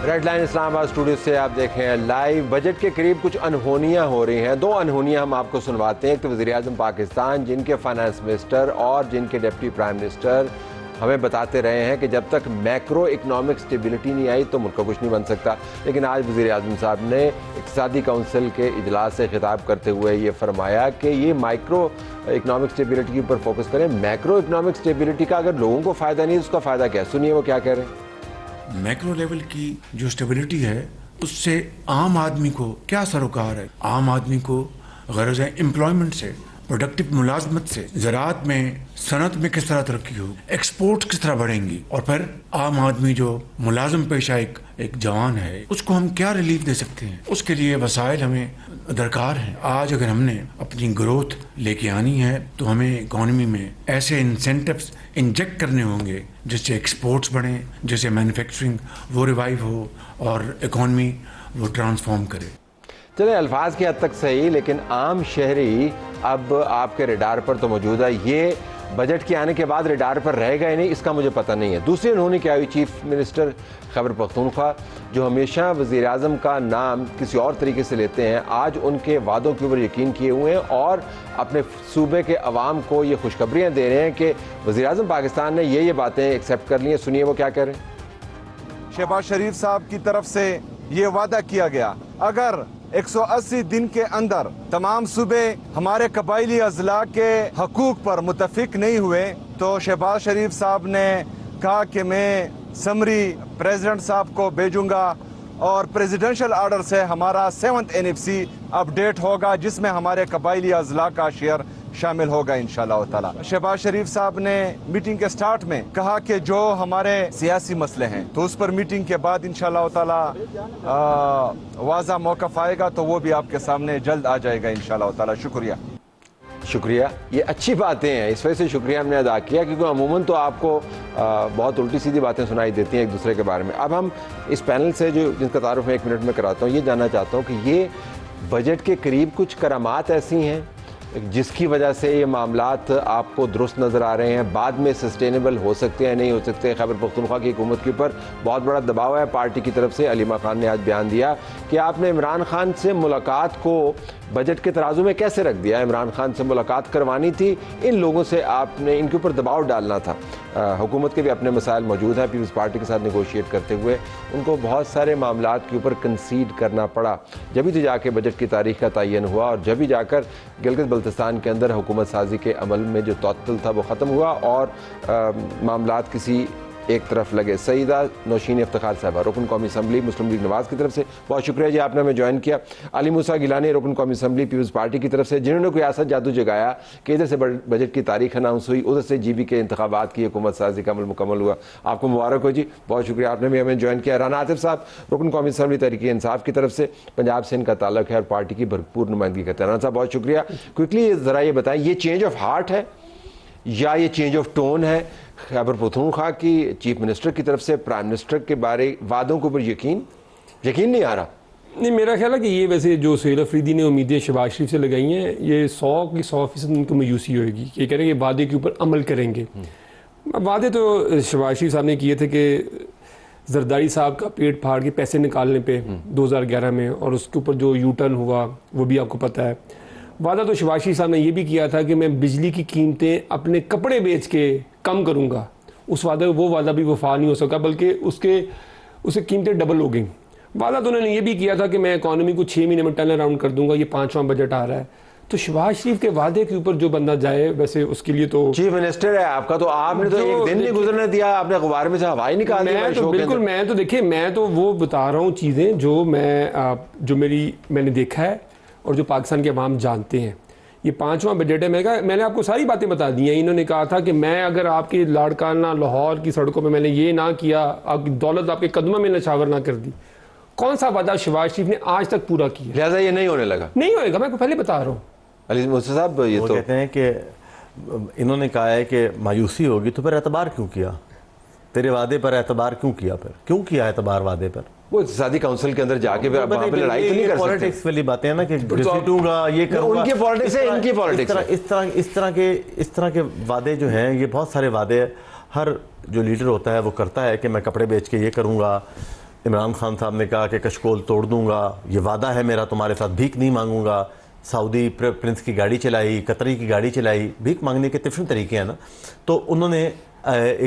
Red line Islamabad studio से आप देख रहे हैं लाइव। बजट के करीब कुछ अनहोनियां हो रही हैं। दो अनहोनियां हम आपको सुनवाते हैं। एक तो वज़ीर-ए-आज़म पाकिस्तान, जिनके फाइनेंस मिनिस्टर और जिनके डिप्टी प्राइम मिनिस्टर हमें बताते रहे हैं कि जब तक मैक्रो इकनॉमिक स्टेबिलिटी नहीं आई तो मुल्क का कुछ नहीं बन सकता। लेकिन आज वज़ीर-ए-आज़म साहब ने इक़्तिसादी काउंसिल के इजलास से खिताब करते हुए ये फरमाया कि ये माइक्रो इकनॉमिक स्टेबिलिटी के ऊपर फोकस करें। मैक्रो इकनॉमिक स्टेबिलिटी का अगर लोगों को फ़ायदा नहीं है उसका फ़ायदा क्या? सुनिए वो क्या कह रहे हैं। मैक्रो लेवल की जो स्टेबिलिटी है उससे आम आदमी को क्या सरोकार है? आम आदमी को गरज है एम्प्लॉयमेंट से, प्रोडक्टिव मुलाजमत से, ज़राअत में, सनत में किस तरह तरक्की हो, एक्सपोर्ट किस तरह बढ़ेंगी, और फिर आम आदमी जो मुलाजम पेशा एक जवान है उसको हम क्या रिलीफ दे सकते हैं। उसके लिए वसाइल हमें दरकार हैं। आज अगर हमने अपनी ग्रोथ लेके आनी है तो हमें इकॉनमी में ऐसे इंसेंटिव्स इंजेक्ट करने होंगे जिससे एक्सपोर्ट्स बढ़ें, जिससे मैन्युफैक्चरिंग वो रिवाइव हो और इकॉनमी वो ट्रांसफॉर्म करे। चले अल्फाज की हद तक सही, लेकिन आम शहरी अब आपके रडार पर तो मौजूद है। ये बजट के आने के बाद रडार पर रहेगा ही नहीं, इसका मुझे पता नहीं है। दूसरी उन्होंने क्या हुई, चीफ मिनिस्टर खैबर पख्तूनख्वा जो हमेशा वज़ीर-ए-आज़म का नाम किसी और तरीके से लेते हैं, आज उनके वादों के ऊपर यकीन किए हुए हैं और अपने सूबे के अवाम को ये खुशखबरियाँ दे रहे हैं कि वज़ीर-ए-आज़म पाकिस्तान ने ये बातें एक्सेप्ट कर ली हैं। सुनिए वो क्या कह रहे हैं। शहबाज शरीफ साहब की तरफ से ये वादा किया गया, अगर 180 दिन के अंदर तमाम सूबे हमारे कबायली अजला के हकूक पर मुतफिक नहीं हुए तो शहबाज शरीफ साहब ने कहा कि मैं समरी प्रेसिडेंट साहब को भेजूंगा और प्रेसिडेंशियल ऑर्डर से हमारा 7th NFC अपडेट होगा जिसमें हमारे कबायली अजला का शेयर शामिल होगा इंशाअल्लाह ताला। शहबाज शरीफ साहब ने मीटिंग के स्टार्ट में कहा कि जो हमारे सियासी मसले हैं तो उस पर मीटिंग के बाद इंशाअल्लाह ताला वाज़ा मौक़िफ़ आएगा तो वो भी आपके सामने जल्द आ जाएगा इंशाअल्लाह ताला। शुक्रिया। ये अच्छी बातें हैं, इस वजह से शुक्रिया हमने अदा किया क्योंकि अमूमन तो आपको बहुत उल्टी सीधी बातें सुनाई देती हैं एक दूसरे के बारे में। अब हम इस पैनल से जो जिनका तारुफ मैं 1 मिनट में कराता हूँ, ये जानना चाहता हूँ कि ये बजट के करीब कुछ करामात ऐसी हैं जिसकी वजह से ये मामलात आपको दुरुस्त नज़र आ रहे हैं, बाद में सस्टेनेबल हो सकते हैं नहीं हो सकते। खैबर पख्तूनख्वा की हुकूमत के ऊपर बहुत बड़ा दबाव है पार्टी की तरफ से। अलीमा खान ने आज बयान दिया कि आपने इमरान खान से मुलाकात को बजट के तराजू में कैसे रख दिया। इमरान खान से मुलाकात करवानी थी, इन लोगों से आपने इनके ऊपर दबाव डालना था। हुकूमत के भी अपने मसाइल मौजूद हैं। पीपल्स पार्टी के साथ निगोशिएट करते हुए उनको बहुत सारे मामलात के ऊपर कंसीड करना पड़ा। जब भी तो जाके बजट की तारीख का तयन हुआ और जब भी जाकर गिलगित बल्तिस्तान के अंदर हुकूमत साजी के अमल में जो तअत्तुल था वो ख़त्म हुआ और मामलात किसी एक तरफ लगे। सईदा नौशीन इफ्तिखार साहबा, रुकन कौमी असम्बली मुस्लिम लीग नवाज़ की तरफ से बहुत शुक्रिया जी, आपने हमें ज्वाइन किया। अली मूसा गिलानी, रुकन कौमी असम्बली पीपल्स पार्टी की तरफ से, जिन्होंने कोई ऐसा जादू जगाया कि इधर से बजट की तारीख अनाउंस हुई, उधर से GB के इंतखाबात की हुकूमत साजी का अमल मुकम्मल हुआ। आपको मुबारक हो जी, बहुत शुक्रिया, आपने भी हमें ज्वाइन किया। राना आतिफ साहब, रुकन कौमी असम्बली तहरीक इंसाफ की तरफ से, पंजाब से इनका ताल्लुक है और पार्टी की भरपूर नुमाइंदगी करते हैं। राना साहब बहुत शुक्रिया। क्विकली ज़रा ये बताएं, ये चेंज ऑफ हार्ट है या ये चेंज ऑफ टोन है खैबर पख्तूनख्वा की चीफ मिनिस्टर की तरफ से प्राइम मिनिस्टर के बारे वादों के ऊपर यकीन नहीं आ रहा? नहीं, मेरा ख्याल है कि ये वैसे जो सुहेल अफरीदी ने उम्मीदें शहबाज शरीफ से लगाई हैं, ये 100% उनको मायूसी होगी। ये कह रहे हैं कि वादे के ऊपर अमल करेंगे। वादे तो शहबाज शरीफ साहब ने किए थे कि जरदारी साहब का पेट फाड़ के पैसे निकालने पे 2011 में, और उसके ऊपर जो यू टर्न हुआ वो भी आपको पता है। वादा तो शहबाज शरीफ साहब ने ये भी किया था कि मैं बिजली की कीमतें अपने कपड़े बेच के कम करूँगा। वो वादा भी वफा नहीं हो सका, बल्कि उसके कीमतें डबल हो गई। वादा तो उन्होंने ये भी किया था कि मैं इकॉनमी को 6 महीने में टर्न अराउंड कर दूंगा। ये 5वां बजट आ रहा है तो शहबाज शरीफ के वादे के ऊपर जो बंदा जाए, वैसे उसके लिए तो चीफ मिनिस्टर है आपका, तो आपने तो एक दिन नहीं गुजरने दिया, आपने अखबार में से हवा ही निकाल दी। बिल्कुल, मैं तो देखिए, मैं तो वो बता रहा हूँ चीज़ें जो मैंने देखा है और जो पाकिस्तान के अवाम जानते हैं। ये 5वां बजट है। मैंने आपको सारी बातें बता दी हैं। इन्होंने कहा था कि मैं अगर आपकी लाड़काना लाहौर की सड़कों पे मैंने ये ना किया, आपकी दौलत आपके कदमों में नछावर ना कर दी। कौन सा वादा शहबाज शरीफ ने आज तक पूरा किया? लिहाजा ये नहीं होने लगा, नहीं होएगा। मैं पहले बता रहा हूँ। अली मूसा साहब, ये तो कहते हैं कि इन्होंने कहा है कि मायूसी होगी तो फिर एतबार क्यों किया? तेरे वादे पर एतबार क्यों किया? फिर क्यों किया एतबार वादे पर? वो इक़्तिसादी काउंसिल के अंदर जाके फिर वहाँ पे लड़ाई तो नहीं कर सकते। पॉलिटिक्स वाली बातें हैं ना कि घसीटूंगा, ये करूंगा। उनकी पॉलिटिक्स है, इनकी पॉलिटिक्स है। इस तरह के वादे जो हैं, ये बहुत सारे वादे हर जो लीडर होता है वो करता है कि मैं कपड़े बेच के ये करूंगा, इमरान खान साहब ने कहा कि कशकोल तोड़ दूंगा, ये वादा है मेरा, तुम्हारे साथ भीख नहीं मांगूंगा। सऊदी प्रिंस की गाड़ी चलाई, कतरी की गाड़ी चलाई, भीख मांगने के डिफरेंट तरीके हैं ना, तो उन्होंने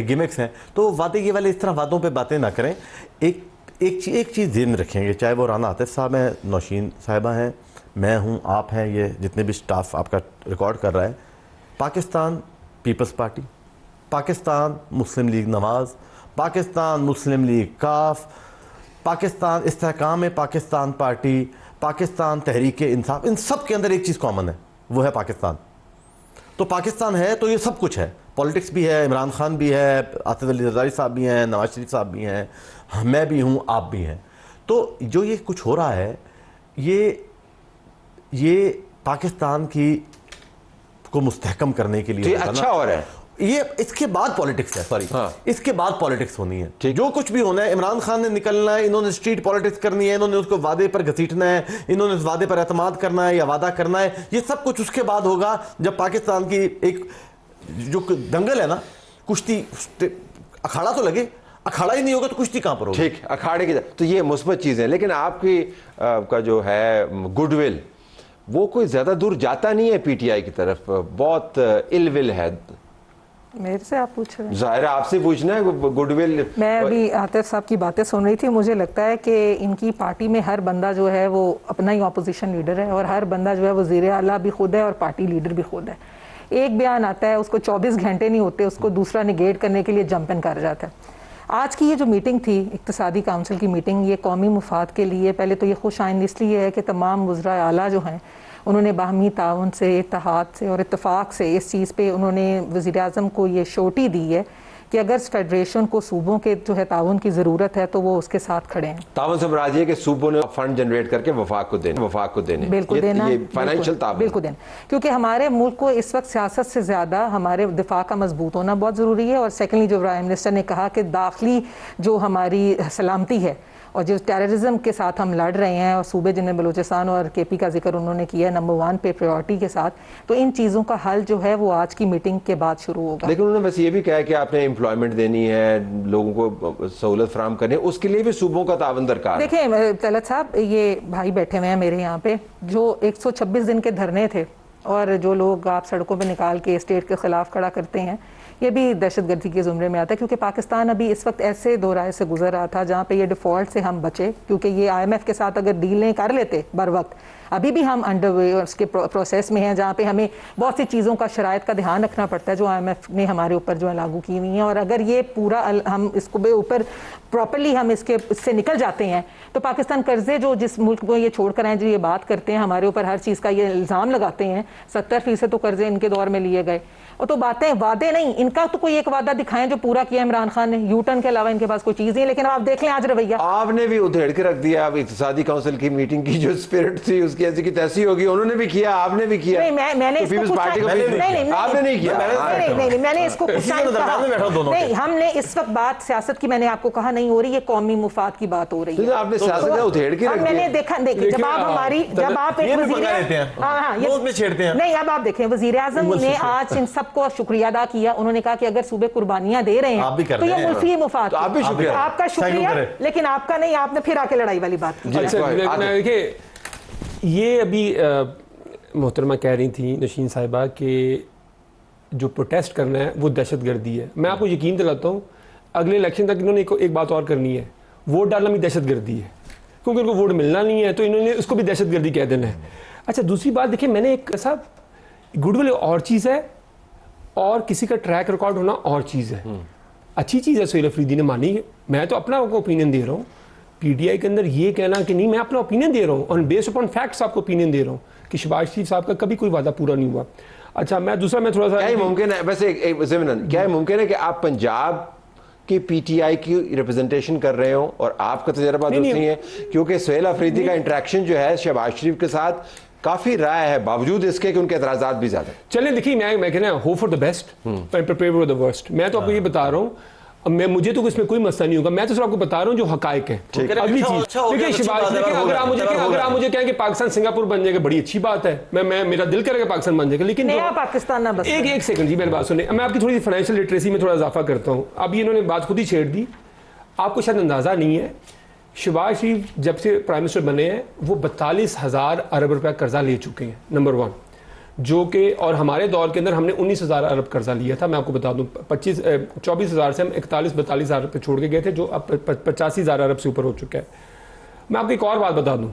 गिमिक्स हैं। तो वादे ये वाले इस तरह वादों पे बातें ना करें। एक चीज़ ध्यान में रखेंगे, चाहे वो राना आतिफ साहब हैं, नौशीन साहिबा हैं, मैं हूँ, आप हैं, ये जितने भी स्टाफ आपका रिकॉर्ड कर रहा है, पाकिस्तान पीपल्स पार्टी, पाकिस्तान मुस्लिम लीग नवाज़, पाकिस्तान मुस्लिम लीग काफ, पाकिस्तान इस्तेहकाम पाकिस्तान पार्टी, पाकिस्तान तहरीक इंसाफ, इन सब के अंदर एक चीज़ कॉमन है, वो है पाकिस्तान। तो पाकिस्तान है तो ये सब कुछ है, पॉलिटिक्स भी है, इमरान खान भी है, आसिफ अली जरदारी साहब भी हैं, नवाज शरीफ साहब भी हैं, मैं भी हूँ, आप भी हैं। तो जो ये कुछ हो रहा है, ये पाकिस्तान की को मुस्तहकम करने के लिए तो ये अच्छा हो रहा है। ये इसके बाद पॉलिटिक्स है, सॉरी हाँ। इसके बाद पॉलिटिक्स होनी है। जो कुछ भी होना है, इमरान खान ने निकलना है, इन्होंने स्ट्रीट पॉलिटिक्स करनी है, इन्होंने उसको वादे पर घसीटना है, इन्होंने उस वादे पर एतमाद करना है या वादा करना है, ये सब कुछ उसके बाद होगा जब पाकिस्तान की एक जो दंगल है ना, कुश्ती, अखाड़ा तो लगे, अखाड़ा ही नहीं होगा तो कुश्ती कहां पर होगी। ठीक, अखाड़े की तो ये मुस्बत चीज़ है, लेकिन आपकी का जो है गुडविल वो कोई ज़्यादा दूर जाता नहीं है पीटीआई की तरफ, बहुत इलविल है। मेरे से आप पूछ रहे हैं? जाहिर है आपसे पूछना है गुडविल। मैं अभी आतिफ साहब की बातें सुन रही थी, मुझे लगता है कि इनकी पार्टी में हर बंदा जो है वो अपना ही ऑपोजिशन लीडर है, और हर बंदा जो है वज़ीर आला भी खुद है और पार्टी लीडर भी खुद है। एक बयान आता है, उसको 24 घंटे नहीं होते उसको दूसरा निगेट करने के लिए जंप इन कर जाता है। आज की ये जो मीटिंग थी, इक्तिसादी काउंसिल की मीटिंग, ये कौमी मुफाद के लिए पहले तो ये खुश आइंद इसलिए है कि तमाम वज़रा आला जो हैं उन्होंने बाहमी ताउन से, इत्तेहाद से और इत्तेफाक से इस चीज़ पे उन्होंने वज़ीर-ए-आज़म को ये श्योरिटी दी है कि अगर फेडरेशन को सूबों के जो है ताउन की ज़रूरत है तो वो उसके साथ खड़े हैं। ताउन से मुराद ये कि सूबों ने फंड जनरेट करके वफाक को देने बिल्कुल देना, ये फाइनेंशियल ताउन बिल्कुल देना, क्योंकि हमारे मुल्क को इस वक्त सियासत से ज़्यादा हमारे दिफा का मजबूत होना बहुत ज़रूरी है। और सेकेंडली जो प्राइम मिनिस्टर ने कहा कि दाखिली जो हमारी सलामती है और जो टेररिज्म के साथ हम लड़ रहे हैं, और सूबे जिन्हें बलूचिस्तान और केपी का जिक्र उन्होंने किया नंबर 1 पे प्रायोरिटी के साथ, तो इन चीज़ों का हल जो है वो आज की मीटिंग के बाद शुरू होगा। लेकिन उन्होंने बस ये भी कहा कि आपने एम्प्लॉयमेंट देनी है, लोगों को सहूलत फराहम करनी है, उसके लिए भी सूबों का तावन दरकार है। देखिए तलत साहब, ये भाई बैठे हुए हैं मेरे यहाँ पे, जो 126 दिन के धरने थे और जो लोग आप सड़कों पे निकाल के स्टेट के खिलाफ खड़ा करते हैं, ये भी दहशतगर्दी के ज़ुमरे में आता है। क्योंकि पाकिस्तान अभी इस वक्त ऐसे दोराहे से गुजर रहा था जहाँ पे ये डिफ़ॉल्ट से हम बचे, क्योंकि ये IMF के साथ अगर डीलें कर लेते बर वक्त, अभी भी हम अंडर उसके प्रोसेस में हैं जहाँ पे हमें बहुत सी चीज़ों का शराइत का ध्यान रखना पड़ता है जो IMF ने हमारे ऊपर जो है लागू की हुई हैं। और अगर ये पूरा हम इसको ऊपर प्रॉपरली हम इससे निकल जाते हैं तो पाकिस्तान कर्जे जो जिस मुल्क को ये छोड़ कर आए, जो ये बात करते हैं हमारे ऊपर हर चीज़ का ये इल्ज़ाम लगाते हैं, 70% तो कर्जे इनके दौर में लिए गए, और तो बातें वादे नहीं, इनका तो कोई एक वादा दिखाएं जो पूरा किया इमरान खान ने, यू टर्न के अलावा इनके पास कोई चीज़ नहीं। लेकिन आप देख लें आज रवैया आपने भी उधेड़ के रख दिया। अब इक्तिसादी काउंसिल की मीटिंग की जो स्पिरिट थी उसकी ऐसी की तैसी होगी, उन्होंने भी किया, आपने भी किया। नहीं, मैंने तो इसको पीपल्स पूछा, पार्टी को आपने नहीं किया। नहीं, मैंने इसको पूछा नहीं, हमने इस वक्त बात सियासत की मैंने आपको कहा नहीं हो रही, ये कौमी मुफाद की बात हो रही है। आपने सियासत का उधेड़ के रख दिया। मैंने देखा, देखिए जब आप हमारी, जब आप एक नहीं, अब आप देखें वज़ीर-ए-आज़म ने आज इन सबको शुक्रिया अदा किया। उन्होंने कहा कि अगर सूबे कुर्बानियां दे रहे हैं तो ये मुल्की मुफाद, तो आप भी शुक्रिया, आपका शुक्रिया, लेकिन आपका नहीं, आपने फिर आके लड़ाई वाली बात की। देखिए, ये अभी मोहतरमा कह रही थी नशीन साहिबा कि जो प्रोटेस्ट करना है वो दहशतगर्दी है। मैं आपको यकीन दिलाता हूँ अगले इलेक्शन तक इन्होंने एक बात और करनी है, वोट डालना भी दहशतगर्दी है, क्योंकि उनको वोट मिलना नहीं है तो इन्होंने उसको भी दहशतगर्दी कह देना है। अच्छा, दूसरी बात देखिए, मैंने एक साहब गुडविल और चीज़ है और किसी का ट्रैक रिकॉर्ड होना और चीज़ है। अच्छी चीज़ है सुहेल अफरीदी ने मानी है, मैं तो अपना ओपिनियन दे रहा हूँ। पीटीआई के अंदर ये कहना कि नहीं, मैं अपना ओपिनियन दे रहा हूँ और बेस्ड अपॉन फैक्ट्स आपको ओपिनियन दे रहा हूँ कि शहबाज शरीफ साहब का कभी कोई वादा पूरा नहीं हुआ। अच्छा, मैं थोड़ा सा, क्या मुमकिन है वैसे क्या मुमकिन है कि आप पंजाब की पीटीआई की रिप्रेजेंटेशन कर रहे हो और आपका तजर्बा दुरुस्त नहीं है? क्योंकि सुहेल अफरीदी का इंटरेक्शन जो है शहबाज शरीफ के साथ काफी राय है, बावजूद इसके कि उनके एतराजात भी ज्यादा। चलें देखिए, मैं कहना hope for the best and prepare for the worst. मैं तो आपको ये बता रहा हूँ, मुझे तो इसमें कोई मसला नहीं होगा, मैं तो सिर्फ आपको बता रहा हूँ जो हकायक है। अगली चीज देखिए शहबाज, अगर आप मुझे कहें कि पाकिस्तान सिंगापुर बन जाएगा, बड़ी अच्छी बात है, मैं मेरा दिल करेगा पाकिस्तान बन जाएगा, लेकिन पाकिस्तान ना बस एक सेकंड जी, मेरी बात सुनिए, मैं आपकी थोड़ी सी फाइनेंशियल लिटरेसी में थोड़ा इजाफा करता हूँ। अब ये इन्होंने बात खुद ही छेड़ दी। आपको शायद अंदाजा नहीं है शहबाज शरीफ जब से प्राइम मिनिस्टर बने हैं वो 42,000 अरब रुपया कर्जा ले चुके हैं, नंबर 1, जो कि और हमारे दौर के अंदर हमने 19,000 अरब कर्जा लिया था। मैं आपको बता दूं 24,000 से हम 41-42,000 पे छोड़ के गए थे, जो अब 85,000 अरब से ऊपर हो चुका है। मैं आपको एक और बात बता दूं,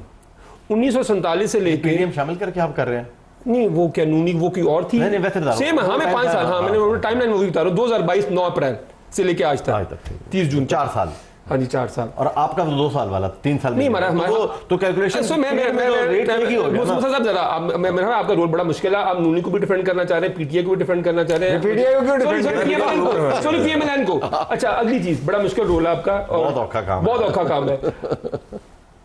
1947 से लेके पीडीएम शामिल करके आप कर रहे हैं? नहीं, वो क्या नूनी वो की और थी, सेम। हाँ, मैं 5 साल, हाँ मैंने टाइमलाइन वो बता रहा हूँ, 2022 9 अप्रैल से लेके आज तक 30 जून 4 साल। हाँ जी, 4 साल। और आपका 2 साल वाला 3 साल नहीं, हमारा तो कैलकुलेशन जरा आपका रोल बड़ा मुश्किल है। आप नूनी को भी डिफेंड करना चाह रहे हैं, पीटीआई को भी डिफेंड करना चाह रहे हैं, पीटीआई को क्यों डिफेंड? सॉरी पीएमएलएन को। अच्छा, अगली चीज, बड़ा मुश्किल रोल है आपका, बहुत औखा काम, बहुत औखा काम है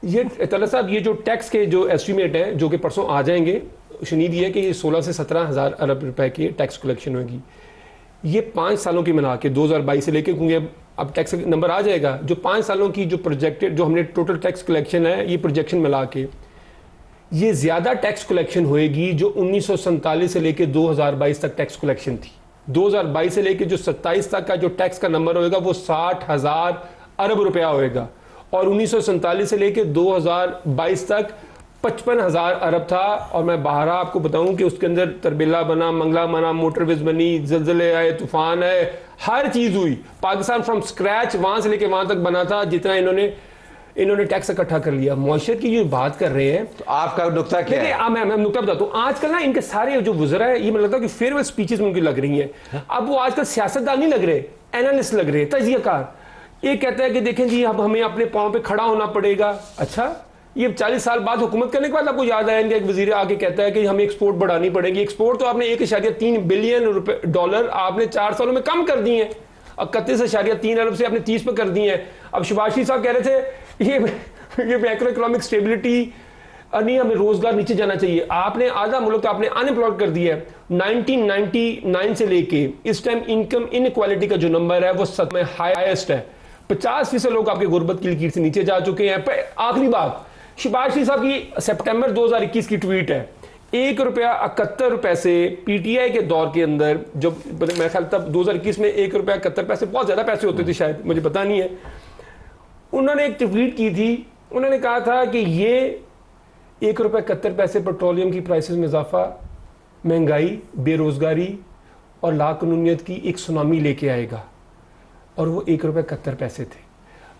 ये। तलत साहब, ये जो टैक्स के जो एस्टिमेट है जो कि परसों आ जाएंगे, शनीद ये कि ये 16 से 17,000 अरब रुपए की टैक्स कलेक्शन होगी। ये 5 सालों की मिला के 2022 से लेके, क्योंकि अब टैक्स नंबर आ जाएगा, जो 5 सालों की जो प्रोजेक्टेड, जो हमने टोटल टैक्स कलेक्शन है, ये प्रोजेक्शन मिला के ये ज्यादा टैक्स कलेक्शन होएगी जो 1947 से लेके 2022 तक टैक्स कलेक्शन थी। 2022 से लेके जो 27 तक का जो टैक्स का नंबर होएगा वो 60,000 अरब रुपया होएगा, और 1947 से लेके 2022 तक 55,000 अरब था। और मैं बाहर आपको बताऊं कि उसके अंदर तरबेला बना, मंगला बना, मोटरवेज बनी, जलजले आए, तूफान आए, हर चीज हुई। पाकिस्तान फ्रॉम स्क्रैच वहां से लेके वहां तक बना था, जितना इन्होंने टैक्स इकट्ठा कर लिया। मौशत की जो बात कर रहे हैं, तो आपका नुक्ता क्या है? मैं नुक्ता बताता हूं। आजकल ना इनके सारे जो वुज़रा है, ये मुझे लगता है कि फेयरवेल स्पीचेस में उनकी लग रही हैं। अब वो आजकल सियासतदान नहीं लग रहे, एनालिस्ट लग रहे, तजियाकार। ये कहता है कि देखें जी, अब हमें अपने पांव पे खड़ा होना पड़ेगा। अच्छा, ये 40 साल बाद हुकूमत करने के बाद आपको याद आया कि एक वजीर आके कहता है कि हमें एक्सपोर्ट बढ़ानी पड़ेगी। एक्सपोर्ट तो आपने 1.3 बिलियन डॉलर आपने 4 सालों में कम कर दिए हैं। 31.3 अरब से आपने 30 पे कर दिए हैं। अब शहबाज शरीफ साहब कह रहे थे ये मैक्रो इकोनॉमिक स्टेबिलिटी नहीं, हमें रोजगार नीचे जाना चाहिए। आपने आधा मुल्क तो आपने अनएम्प्लॉयड कर दिया है। 1999 से लेके इस टाइम इनकम इनइक्वालिटी का जो नंबर है वो सब में हाईएस्ट है। 50% लोग आपके गुर्बत की लकीर से नीचे जा चुके हैं। आखिरी बात, शहबाज शरीफ साहब की सितंबर 2021 की ट्वीट है, ₹1.71 से पीटीआई के दौर के अंदर, जब मेरे ख्याल तब 2021 में ₹1.71 बहुत ज्यादा पैसे होते थे शायद, मुझे पता नहीं है। उन्होंने एक ट्वीट की थी, उन्होंने कहा था कि ये ₹1.71 पेट्रोलियम की प्राइसेस में इजाफा, महंगाई, बेरोजगारी और लाकानूनियत की एक सुनामी लेके आएगा, और वो ₹1.71 थे।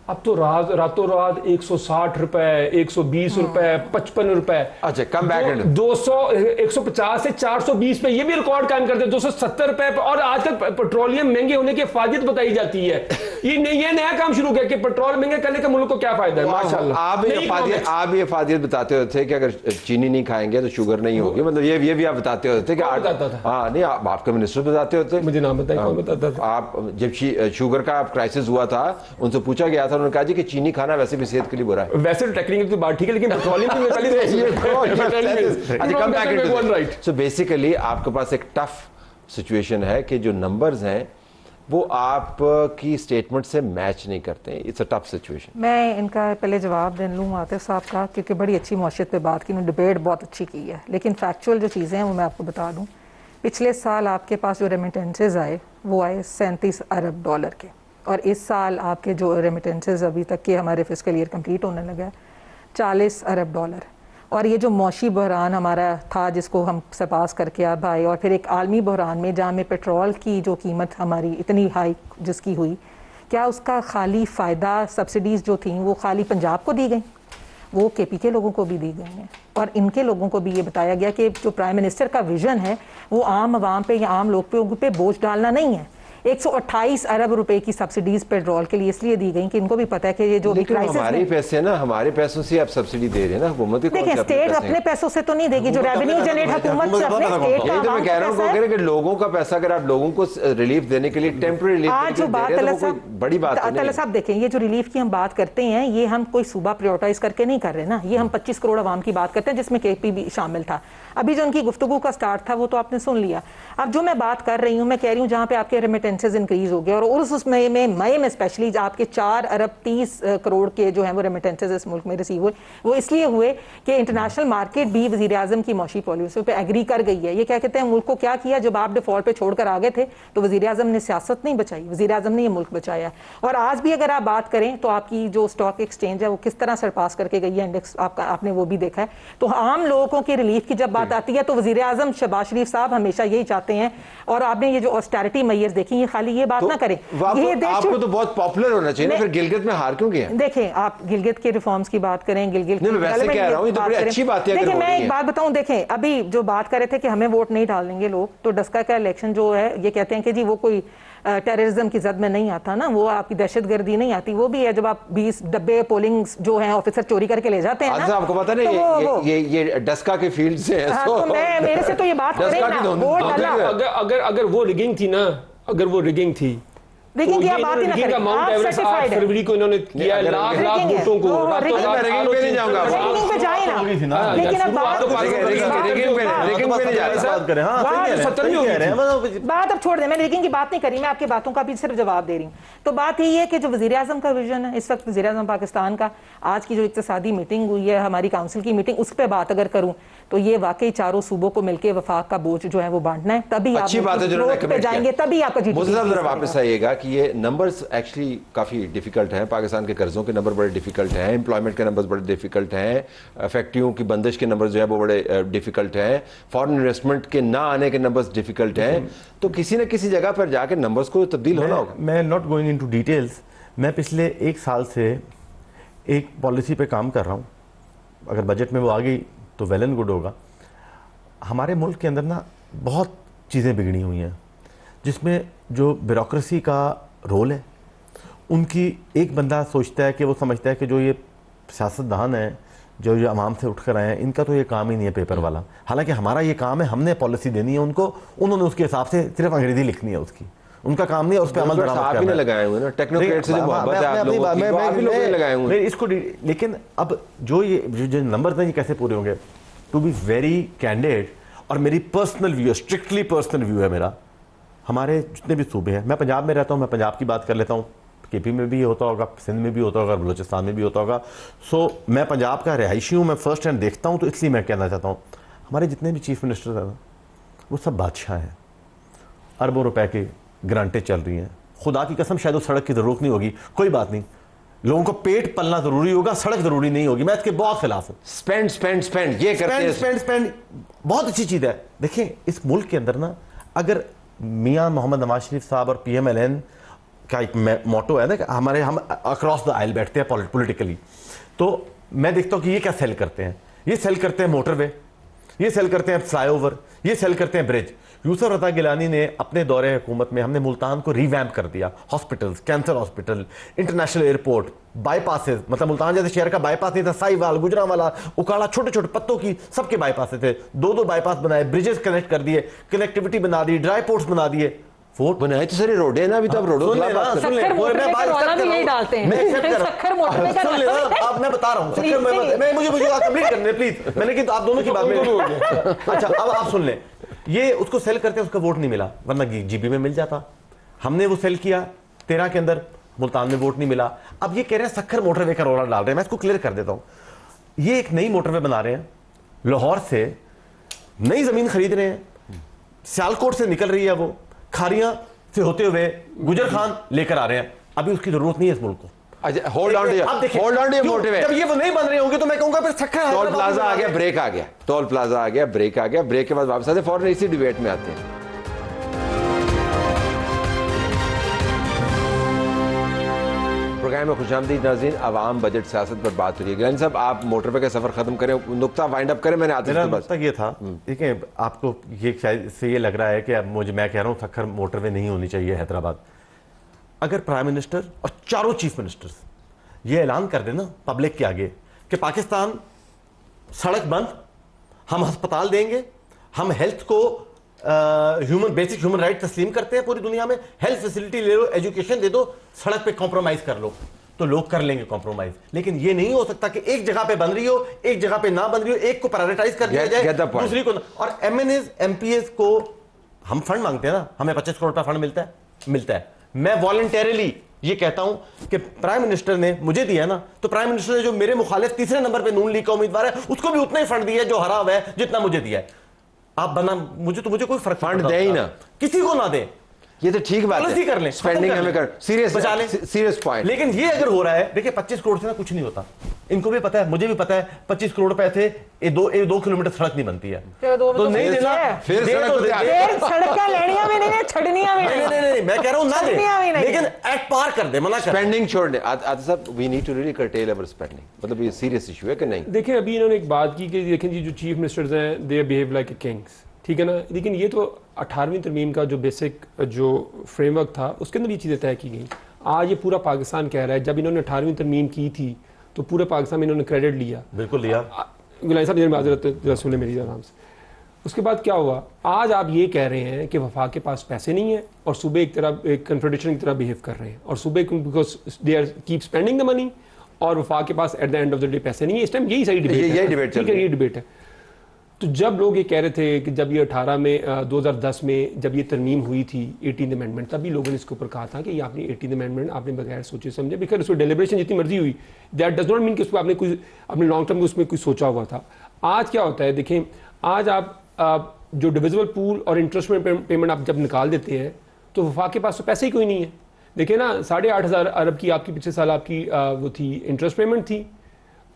अब तो रातों रात 160 रुपए, 120 रुपए, 55 रुपए, अच्छा कम बैक 200, 150 से 420 पे, ये भी रिकॉर्ड कायम करते हैं, 270 रुपए। और आजकल पेट्रोलियम महंगे होने की फायदत बताई जाती है। ये नया काम शुरू किया कि पेट्रोल महंगे करने का मुल्क को क्या फायदा है। माशाल्लाह, आप ये फायदत बताते होते थे कि अगर चीनी नहीं खाएंगे तो शुगर नहीं होगी, मतलब ये भी आप बताते होते थे कि हाँ नहीं, आपका मिनिस्टर बताते होते। मुझे नाम बताइए कौन बताता था? आप जब शुगर का क्राइसिस हुआ था, उनसे पूछा गया था, उन्होंने कहा जी कि चीनी खाना वैसे भी सेहत के लिए बुरा है। वैसे तो टेक्निकल की बात ठीक है, लेकिन पेट्रोलियम की सो बेसिकली आपके पास एक टफ सिचुएशन है कि जो नंबर्स हैं वो आपकी स्टेटमेंट से मैच नहीं करते हैं। It's a tough situation. मैं इनका पहले जवाब दे लूँ आतिफ साहब का, क्योंकि बड़ी अच्छी मौशियत पे बात की, उन्होंने डिबेट बहुत अच्छी की है, लेकिन फैक्चुअल जो चीज़ें हैं वो मैं आपको बता दूँ। पिछले साल आपके पास जो रेमिटेंसेज आए वो आए $37 अरब के, और इस साल आपके जो रेमिटेंसेज अभी तक के हमारे फिस्कल ईयर कंप्लीट होने लगा है $40 अरब। और ये जो मौशी बहरान हमारा था जिसको हम सरपास करके अब आए, और फिर एक आलमी बहरान में जहाँ में पेट्रोल की जो कीमत हमारी इतनी हाई जिसकी हुई, क्या उसका खाली फ़ायदा सब्सिडीज़ जो थी वो खाली पंजाब को दी गई? वो केपी के लोगों को भी दी गई हैं, और इनके लोगों को भी ये बताया गया कि जो प्राइम मिनिस्टर का विजन है वो आम आवाम पे या आम लोगों पे बोझ डालना नहीं है। 128 अरब रुपए की सब्सिडीज पेट्रोल के लिए इसलिए दी गई कि इनको भी पता है कि ये जो भी क्राइसिस हमारे पैसे ना, हमारे पैसों से आप सब्सिडी दे रहे हैं ना, हुकूमत के। देखिए, स्टेट अपने पैसों से तो नहीं देगी, जो रेवेन्यू जनरेट हुकूमत से अपने स्टेट का। तो मैं कह रहा हूं कि लोगों का पैसा, अगर आप लोगों को रिलीफ देने के लिए टेम्पररी रिलीफ आज जो बात बड़ी बात है। तलत साहब देखें, ये जो रिलीफ की हम बात करते हैं, ये हम कोई सूबा प्रायोरिटाइज करके नहीं कर रहे ना, ये हम 25 करोड़ आवाम की बात करते हैं जिसमें केपी भी शामिल था। अभी जो उनकी गुफ्तगू का स्टार्ट था वो तो आपने सुन लिया। अब जो मैं बात कर रही हूँ, मैं कह रही हूँ जहाँ पे आपके रेमिटेंस रेमिटेंसेज इंक्रीज हो गए और उस मई में स्पेशली आपके 4 अरब 30 करोड़ के जो हैं वो रेमिटेंसेज इस मुल्क में रिसीव हुए। वो इसलिए हुए कि इंटरनेशनल मार्केट भी वज़ीर आज़म की मौशी पॉलिसी पे एग्री कर गई है। ये क्या कहते हैं, मुल्क को क्या किया, जब आप डिफॉल्ट पे छोड़कर आ गए थे तो वज़ीर आज़म ने सियासत नहीं बचाई, वज़ीर आज़म ने ये मुल्क बचाया। और आज भी अगर आप बात करें तो आपकी जो स्टॉक एक्सचेंज है वो किस तरह सरपास करके गई है इंडेक्स, आपने वो भी देखा है। तो आम लोगों की रिलीफ की जब बात आती है तो वज़ीर आज़म शहबाज शरीफ साहब हमेशा यही चाहते हैं। और आपने ये जो ऑस्टेरिटी मेजर्स देखी, ये खाली ये बात ना करें, आपको तो बहुत पॉपुलर होना चाहिए ना, फिर गिलगित में हार क्यों गया? देखें, आप गिलगित के रिफॉर्म्स की बात करें, गिलगित नहीं, मैं वैसे कह रहा हूं, ये तो बड़ी अच्छी बात है। देखिए, मैं एक बात बताऊं, देखें अभी जो बात कर रहे थे कि हमें वोट नहीं डाल देंगे लोग, तो डस्का का इलेक्शन जो है ये कहते हैं कि जी वो कोई टेररिज्म की जद में नहीं आता ना, वो आपकी दहशतगर्दी नहीं आती, वो भी है जब आप 20 डब्बे पोलिंग जो है ऑफिसर चोरी करके ले जाते हैं ना। आपको पता नहीं तो ये डस्का के फील्ड से है। हाँ, तो मैं मेरे से तो ये बात करें ना, अगर वो रिगिंग थी ना, अगर वो रिगिंग थी, रिगिंग की बात ही ना करें, आप सर्टिफाइड है। फरवरी को इन्होंने किया लाख वोटों को, रिगिंग पे नहीं जाऊंगा, रिगिंग पे जाए ना, लेकिन अब बात बात अब छोड़ दें, मैंने रिगिंग की बात नहीं करी, मैं आपकी बातों का भी सिर्फ जवाब दे रही हूँ। तो बात यही है कि जो वज़ीर आज़म का विजन है इस वक्त, वज़ीर आज़म पाकिस्तान का, आज की जो इक़्तिसादी मीटिंग हुई है हमारी काउंसिल की मीटिंग, उस पर बात अगर करूँ तो ये वाकई चारों सूबों को मिलकर वफाक का बोझ जो है वो बांटना है, तभी अच्छी बात है जो पे जाएंगे, तभी आपका जीडीपी। वापस आइएगा कि ये नंबर्स एक्चुअली काफ़ी डिफिकल्ट हैं, पाकिस्तान के कर्जों के नंबर बड़े डिफिकल्ट हैं, एम्प्लॉयमेंट के नंबर्स बड़े डिफिकल्ट हैं, फैक्ट्रियों की बंदिश के नंबर जो है वो बड़े डिफिकल्ट हैं, फॉरेन इन्वेस्टमेंट के ना आने के नंबर्स डिफिकल्ट हैं। तो किसी न किसी जगह पर जाकर नंबर्स को तब्दील होना होगा। मैं नॉट गोइंग इनटू डिटेल्स, मैं पिछले 1 साल से एक पॉलिसी पे काम कर रहा हूँ, अगर बजट में वो आ गई तो वेल एंड गुड होगा। हमारे मुल्क के अंदर ना बहुत चीज़ें बिगड़ी हुई हैं, जिसमें जो ब्यूरोक्रेसी का रोल है, उनकी एक बंदा सोचता है कि वो समझता है कि जो ये सियासतदान हैं, जो ये आवाम से उठकर आए हैं, इनका तो ये काम ही नहीं है पेपर वाला। हालांकि हमारा ये काम है, हमने पॉलिसी देनी है उनको, उन्होंने उसके हिसाब से सिर्फ अंग्रेजी लिखनी है, उसकी उनका काम नहीं है, उस पर अमल आप ही ने लगाए हुए ना, टेक्नोक्रेट से जो मोहब्बत है आप लोगों की, वो आप ही लोगों ने लगाए हुए इसको। लेकिन अब जो नंबर हैं ये कैसे पूरे होंगे, टू बी वेरी कैंडिड, और मेरी पर्सनल व्यू है, स्ट्रिक्टली पर्सनल व्यू है मेरा, हमारे जितने भी सूबे हैं, मैं पंजाब में रहता हूँ, मैं पंजाब की बात कर लेता हूँ, केपी में भी होता होगा, सिंध में भी होता होगा, बलूचिस्तान में भी होता होगा। सो मैं पंजाब का रिहायशी हूँ, मैं फर्स्ट हैंड देखता हूँ, तो इसलिए मैं कहना चाहता हूँ हमारे जितने भी चीफ मिनिस्टर हैं वो सब बादशाह हैं, अरबों रुपए की ग्रांटें चल रही हैं, खुदा की कसम शायद उस सड़क की ज़रूरत नहीं होगी, कोई बात नहीं, लोगों को पेट पलना जरूरी होगा, सड़क जरूरी नहीं होगी, मैं इसके बहुत खिलाफ हूं। स्पेंड स्पेंड स्पेंड ये करते हैं, स्पेंड बहुत अच्छी चीज है। देखिए इस मुल्क के अंदर ना, अगर मियां मोहम्मद नवाज शरीफ साहब और PMLN का एक मोटो है ना कि हम अक्रॉस द आइल बैठते हैं पॉलिटिकली, तो मैं देखता हूं कि ये क्या सेल करते हैं, ये सेल करते हैं मोटरवे, ये सेल करते हैं फ्लाईओवर, ये सेल करते हैं ब्रिज। यूसुफ रज़ा गिलानी ने अपने दौरे हुकूमत में, हमने मुल्तान को रिवैम्प कर दिया, hospitals, cancer hospital, international airport, bypasses, मतलब मुल्तान जैसे शहर का बाईपास नहीं था, साहिवाल, गुजरांवाला, उकाड़ा, छोटे छोटे पत्तों की सबके बाईपास थे, 2-2 बाईपास बनाए, ब्रिजेस कनेक्ट कर दिए, कनेक्टिविटी बना दी, ड्राई पोर्ट्स बना दिए, फोर्ट बनाए तो सारी रोडें ना, अभी तो अब रोडों मैं बता रहा हूं, मुझे कंप्लीट करने प्लीज, मैंने कि आप दोनों की बात में। अच्छा अब आप सुन लें, ये उसको सेल करते हैं, उसका वोट नहीं मिला, वरना GB में मिल जाता, हमने वो सेल किया 13 के अंदर, मुल्तान में वोट नहीं मिला। अब ये कह रहे हैं सखर मोटरवे का रोला डाल रहे हैं, मैं इसको क्लियर कर देता हूं। ये एक नई मोटरवे बना रहे हैं, लाहौर से नई जमीन खरीद रहे हैं, सियालकोट से निकल रही है वो, खारियां से होते हुए गुजर खान लेकर आ रहे हैं, अभी उसकी जरूरत नहीं है इस मुल्क को। अच्छा होल्ड ऑन मोटरवे, जब ये वो नहीं बन रहे होंगे तो मैं कहूंगा फिर सखर टोल प्लाजा आ गया, ब्रेक आ गया, टोल प्लाजा आ गया, ब्रेक आ गया, ब्रेक के बाद वापस आते फौरन इसी डिबेट में आते हैं। प्रोग्राम में खुशामदीद नाज़रीन, आवाम बजट सियासत पर बात हो रही है। गिलानी साहब आप मोटरवे का सफर खत्म करें, नुक्ता वाइंड अप करें। मैंने मेरा नुक्ता ये था, देखिए आपको ये शायद से ये लग रहा है कि अब मैं कह रहा हूँ सखर मोटरवे नहीं होनी चाहिए हैदराबाद। अगर प्राइम मिनिस्टर और चारों चीफ मिनिस्टर्स ये ऐलान कर देना पब्लिक के आगे कि पाकिस्तान सड़क बंद, हम अस्पताल देंगे, हम हेल्थ को बेसिक ह्यूमन राइट तस्लीम करते हैं पूरी दुनिया में, हेल्थ फैसिलिटी ले लो, एजुकेशन दे दो, सड़क पे कॉम्प्रोमाइज कर लो, तो लोग कर लेंगे कॉम्प्रोमाइज। लेकिन ये नहीं हो सकता कि एक जगह पे बन रही हो, एक जगह पे ना बन रही हो, एक को प्रायोरिटाइज कर दिया जाए, दूसरी को ना। और MNAs MPs को हम फंड मांगते हैं ना, हमें 25 करोड़ का फंड मिलता है, मिलता है। मैं वॉलंटरीली ये कहता हूं कि प्राइम मिनिस्टर ने मुझे दिया ना, तो प्राइम मिनिस्टर ने जो मेरे मुखालिफ तीसरे नंबर पे नून लीग का उम्मीदवार है उसको भी उतना ही फंड दिया है जो हरा हुआ है जितना मुझे दिया है। आप बना मुझे कोई फर्क फंड दे ही ना, किसी को ना दे, ये तो ठीक बात पॉलिसी है, कर लें, स्पेंडिंग हमें कर, सीरियस पॉइंट। लेकिन ये अगर हो रहा है, देखिए 25 करोड़ से ना कुछ नहीं होता, इनको भी पता है, मुझे भी पता है 25 करोड़ रुपए थे, ये 2 किलोमीटर सड़क नहीं बनती है, तो नहीं देना, फिर सड़क लेनिया भी नहीं है, छड़निया भी नहीं, मैं कह रहा हूं ना दे, लेकिन एट पार कर दे, मना कर। स्पेंडिंग छोड़ने आदि साहब, we need to really curtail our spending, मतलब ये सीरियस इशू है कि नहीं? देखिए अभी इन्होंने एक बात की कि देखें जी जो चीफ मिनिस्टर्स हैं they behave like a Kings, ठीक है ना, लेकिन ये तो 18वीं तरमीम का जो बेसिक जो फ्रेमवर्क था उसके अंदर ये चीज़ें तय की गई। आज ये पूरा पाकिस्तान कह रहा है, जब इन्होंने 18वीं तरमीम की थी तो पूरे पाकिस्तान में इन्होंने क्रेडिट लिया, बिल्कुल लिया। गुलाम साहब माजरत सुने मेरी आराम से। उसके बाद क्या हुआ, आज आप ये कह रहे हैं कि वफाक के पास पैसे नहीं है और सूबे एक कन्फेडरेशन की तरह बिहेव कर रहे हैं, और सूबे because they are keep spending the money और वफाक के पास at the end of the day पैसे नहीं है। इस टाइम यही सही डिबेट है। तो जब लोग ये कह रहे थे कि जब ये 18 में 2010 में जब ये तरमीम हुई थी 18th अमेंडमेंट, तभी लोगों ने इसके ऊपर कहा था कि ये आपने 18th अमेंडमेंट आपने बगैर सोचे समझे, बिकॉज उसमें डेलिब्रेशन जितनी मर्जी हुई, दैट डज नॉट मीन कि उसको आपने कोई अपने लॉन्ग टर्म में उसमें कुछ सोचा हुआ था। आज क्या होता है, देखें आज आप जो डिविजिबल पूल और इंटरेस्ट पेमेंट आप जब निकाल देते हैं तो वफाक के पास तो पैसे ही कोई नहीं है। देखिए ना, 8,500 अरब की आपकी पिछले साल आपकी वो थी इंटरेस्ट पेमेंट थी,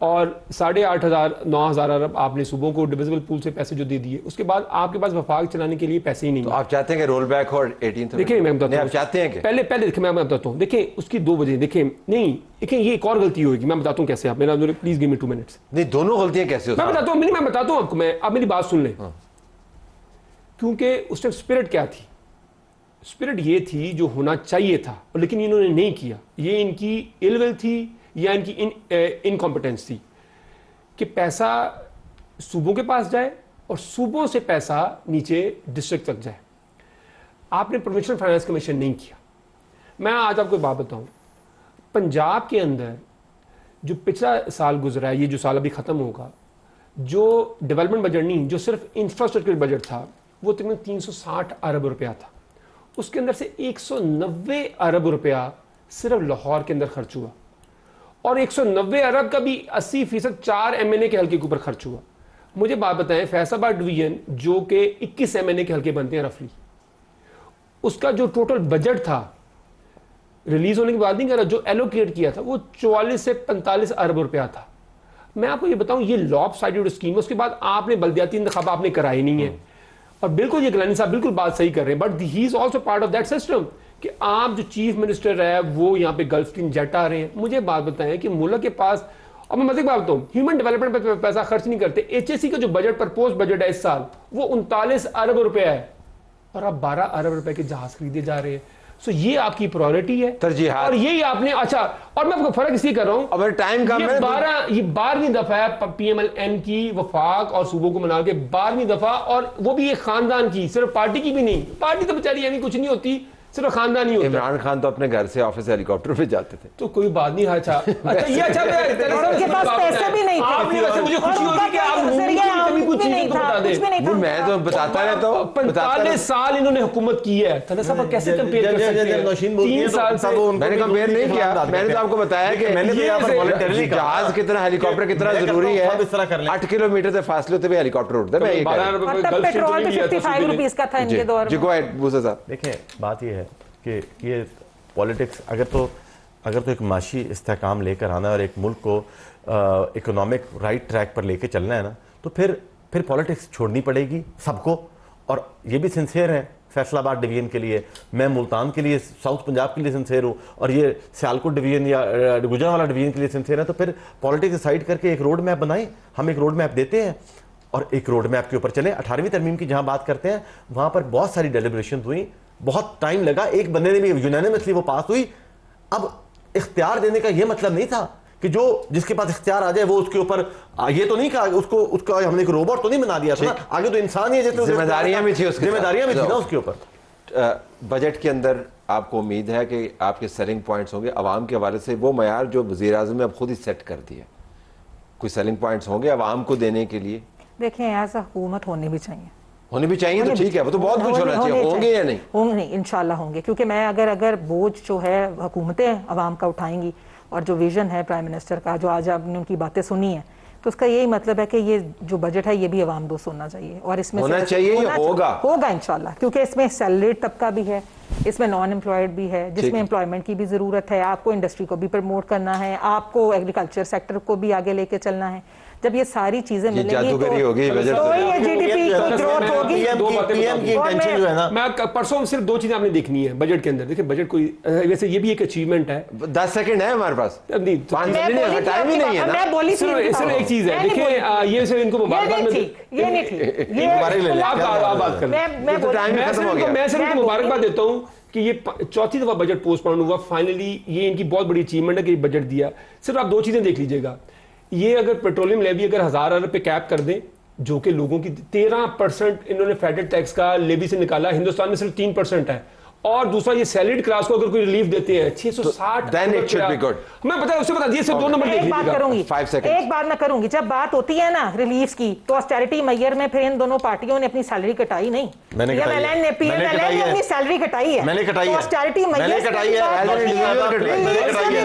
और 8,500-9,000 अरब आपने सूबों को डिविजिबल पूल से पैसे जो दे दिए, उसके बाद आपके पास वफाक चलाने के लिए पैसे ही नहीं। तो आप चाहते हैं कि रोल बैक हो 18th? देखिए मैं बताता हूं, आप चाहते हैं कि पहले देखिए मैं बताता हूँ, देखिए उसकी 2 वजह, देखिए नहीं, देखिए ये एक और गलती होगी, मैं बताता हूँ कैसे। आप मेरा प्लीज गिव मी 2 मिनट्स। नहीं, दोनों गलतियां कैसे होती हैं? मैं बताता हूँ आपको, आप मेरी बात सुन लें। क्योंकि उस टाइम स्पिरिट क्या थी, स्पिरिट ये थी जो होना चाहिए था, लेकिन इन्होंने नहीं किया। ये इनकी इलविल थी या इनकी इनकॉम्पिटेंस थी कि पैसा सूबों के पास जाए और सूबों से पैसा नीचे डिस्ट्रिक्ट तक जाए। आपने प्रोविंशियल फाइनेंस कमीशन नहीं किया। मैं आज आपको बात बताऊं, पंजाब के अंदर जो पिछला साल गुजरा है, ये जो साल अभी खत्म होगा, जो डेवलपमेंट बजट नहीं, जो सिर्फ इंफ्रास्ट्रक्चर बजट था, वो तकरीबन 360 अरब रुपया था। उसके अंदर से 190 अरब रुपया सिर्फ लाहौर के अंदर खर्च हुआ, और 190 अरब का भी 80% 4 MNA के हल्के के ऊपर खर्च हुआ। मुझे बात बताएं, फैसलाबाद डिवीजन जो कि 21 MNA के हल्के बनते हैं रफली, उसका जो टोटल बजट था रिलीज होने के बाद नहीं कह रहा, जो एलोकेट किया था वो 44 से 45 अरब रुपया था। मैं आपको ये बताऊं, ये लॉपसाइडेड स्कीम है। उसके बाद आपने बल्दियाती इंतखाब आपने कराए नहीं है, और बिल्कुल ये गिलानी साहब बिल्कुल बात सही कर रहे हैं, but he is also part of that system कि आप जो चीफ मिनिस्टर है वो यहाँ पे गल्फ स्ट्रीम जेट आ रहे हैं। मुझे बात बताएं कि मुल्क के पास, और मैं मजे की बात बताऊं, ह्यूमन डेवलपमेंट पर पैसा खर्च नहीं करते। HSC का जो बजट प्रपोज बजट है इस साल वो 39 अरब रुपया है, और आप 12 अरब रुपए के जहाज खरीदे जा रहे हैं। सो ये आपकी प्रायोरिटी है, तरजीहात, और यही आपने अच्छा। और मैं आपको फर्क इसलिए कर रहा हूँ, अब टाइम का ये 12वीं दफा है PMLN की वफाक और सूबों को मना के 12वीं दफा, और वो भी एक खानदान की, सिर्फ पार्टी की भी नहीं। पार्टी तो बेचारी यानी कुछ नहीं होती, सिर्फ खानदान ही होता। इमरान खान तो अपने घर से ऑफिस से हेलीकॉप्टर पे जाते थे, तो कोई बात नहीं। अच्छा ये अच्छा, उनके पास पैसे भी नहीं थे। आपने वैसे मुझे खुशी होगी कि आप कभी कुछ चीजें को बता दें। मैं तो बताता रहता हूं। 45 साल इन्होंने हुकूमत की है, थला साहब कैसे कंपेयर कर सकते हैं? 3 साल से मैंने कंपेयर नहीं किया, मैंने तो आपको बताया कि मैंने तो यहाँ पर वॉलंटरीली जहाज कितना, हेलीकॉप्टर कितना जरूरी है। 8 किलोमीटर से फासले पे हेलीकॉप्टर उड़ते हैं। पेट्रोल भी 55 रुपीस का था इनके दौर में। गो अहेड मूसा साहब। देखिए बात ये है कि ये पॉलिटिक्स अगर तो एक माशी इस्तेहकाम लेकर आना है और एक मुल्क को इकोनॉमिक राइट ट्रैक पर लेके चलना है ना, तो फिर पॉलिटिक्स छोड़नी पड़ेगी सबको। और ये भी सिंसियर है फैसलाबाद डिवीजन के लिए, मैं मुल्तान के लिए, साउथ पंजाब के लिए सिंसियर हूँ, और ये सियालकोट डिवीजन या गुजरांवाला डिवीजन के लिए सिंसियर है। तो फिर पॉलिटिक्स डिसाइड करके एक रोड मैप बनाएं, हम एक रोड मैप देते हैं और एक रोड मैप के ऊपर चलें। 18वीं तरमीम की जहाँ बात करते हैं वहाँ पर बहुत सारी डेलिब्रेशन हुई, बहुत टाइम लगा, एक बंदे ने भी यूनानिमसली वो पास हुई। अब इख्तियार देने का ये मतलब नहीं था कि जो जिसके पास इख्तियार आ जाए वो उसके ऊपर, ये तो नहीं कहा उसका हमने एक रोबोट तो नहीं बना दिया था ना, आगे तो इंसान ही है, जिम्मेदारियां भी थी ना उसके ऊपर। बजट के अंदर आपको उम्मीद है कि आपके सेलिंग पॉइंट्स होंगे अवाम के हवाले से, वो मयार जो वज़ीर आज़म ने अब खुद ही सेट कर दिया, कोई सेलिंग पॉइंट्स होंगे अवाम को देने के लिए? देखें, एज अ हुकूमत होने भी चाहिए, होने भी चाहिए तो ठीक है, वो तो बहुत कुछ होना चाहिए, होंगे या नहीं? होंगे, इंशाल्लाह होंगे, क्योंकि मैं अगर बोझ जो है हुकूमतें अवाम का उठाएंगी और जो विजन है प्राइम मिनिस्टर का, जो आज आपने उनकी बातें सुनी है, तो उसका यही मतलब है कि ये जो बजट है ये भी अवाम दोस्त होना चाहिए और इसमें होना चाहिए या होगा इंशाल्लाह, क्योंकि इसमें सैलरीड तबका भी है, इसमें नॉन एम्प्लॉयड भी है, जिसमें एम्प्लॉयमेंट की भी जरूरत है। आपको इंडस्ट्री को भी प्रमोट करना है, आपको एग्रीकल्चर सेक्टर को भी आगे लेके चलना है। जब ये सारी चीजें मिलेंगी तो ये जीडीपी की ग्रोथ होगी। पीएम की इंटेंशन जो है ना, मैं परसों सिर्फ 2 चीजें आपने देखनी है बजट के अंदर। देखिए बजट कोई वैसे ये भी एक अचीवमेंट है। 10 सेकंड है हमारे पास, टाइम ही नहीं है ना। मैं बोली सिर्फ एक चीज है, देखिए ये सिर्फ इनको मुबारकबाद में, ये नहीं ठीक, ये आप बात कर, मैं सिर्फ इनको मुबारकबाद देता हूँ कि ये 4थी दफा बजट पोस्टपोन हुआ। फाइनली ये इनकी बहुत बड़ी अचीवमेंट है कि बजट दिया। सिर्फ आप 2 चीजें देख लीजिएगा, ये अगर पेट्रोलियम लेवी अगर 1000 अरब पे कैप कर दें, जो कि लोगों की 13% इन्होंने फेडरल टैक्स का लेवी से निकाला, हिंदुस्तान में सिर्फ 3% है। और दूसरा ये सैलरीड क्लास को अगर कोई रिलीफ देते हैं 660, then it should be good। मैं पता है उससे बता दिए, सिर्फ 2 नंबर देख एक बात लीजिएगा। करूंगी, 5 सेकंड। एक बात मैं करूंगी, जब बात होती है ना रिलीफ की, तो ऑस्टेरिटी मैयर में फिर इन दोनों पार्टियों ने अपनी सैलरी कटाई नहीं। मैंने कटाई है, PMLN ने अपनी सैलरी कटाई है, मैंने कटाई है, ऑस्टेरिटी मैंने मैयर कटाई है,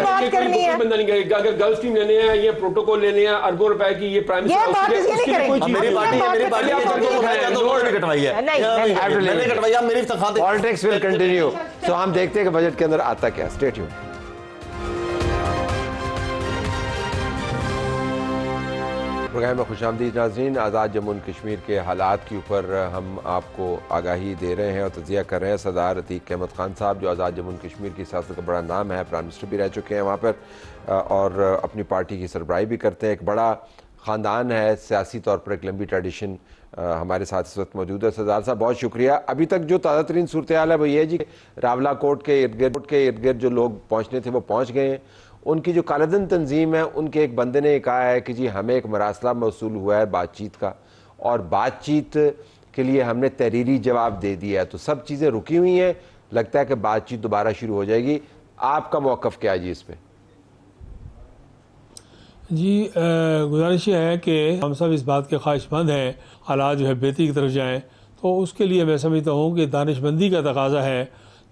बात करनी है। अगर गल्फ स्ट्रीम लेने हैं, ये प्रोटोकॉल लेने हैं, अरबों रुपए की, ये प्राइम ये बात इसलिए नहीं करेंगे। मेरी पार्टी कटवाई है, मैंने कटवाई, मेरी तनख्वाह पॉलिटिक्स विल कंटिन्यू। तो हम देखते हैं कि बजट के अंदर आता क्या। Stay tuned. प्रोग्राम में खुशामदीद नाज़रीन। आज़ाद जम्मू एंड कश्मीर के हालात के ऊपर हम आपको आगाही दे रहे हैं और तजिया कर रहे हैं। सरदार अतीक अहमद खान साहब, जो आज़ाद जम्मू एंड कश्मीर की सियासत का बड़ा नाम है, प्राइम मिनिस्टर भी रह चुके हैं वहाँ पर और अपनी पार्टी की सरबराही भी करते हैं। एक बड़ा ख़ानदान है, सियासी तौर पर एक लंबी ट्रेडिशन हमारे साथ इस वक्त मौजूद है। सरदार साहब बहुत शुक्रिया। अभी तक जो ताज़ा तरीन सूरत हाल है वो ये है जी, रावला कोर्ट के इर्द गिर्द जो लोग पहुँचने थे वो पहुँच गए हैं। उनकी जो कालेदन तंजीम है, उनके एक बंदे ने कहा है कि जी हमें एक मरासला मौसूल हुआ है बातचीत का, और बातचीत के लिए हमने तहरीरी जवाब दे दिया है, तो सब चीज़ें रुकी हुई हैं। लगता है कि बातचीत दोबारा शुरू हो जाएगी। आपका मौक़िफ़ क्या है जी इस पर? जी गुजारिश है कि हम सब इस बात के ख्वाहिशमंद हैं हालात जो है बेहतरी की तरफ जाएँ, तो उसके लिए मैं समझता हूँ कि दानिशमंदी का तकाजा है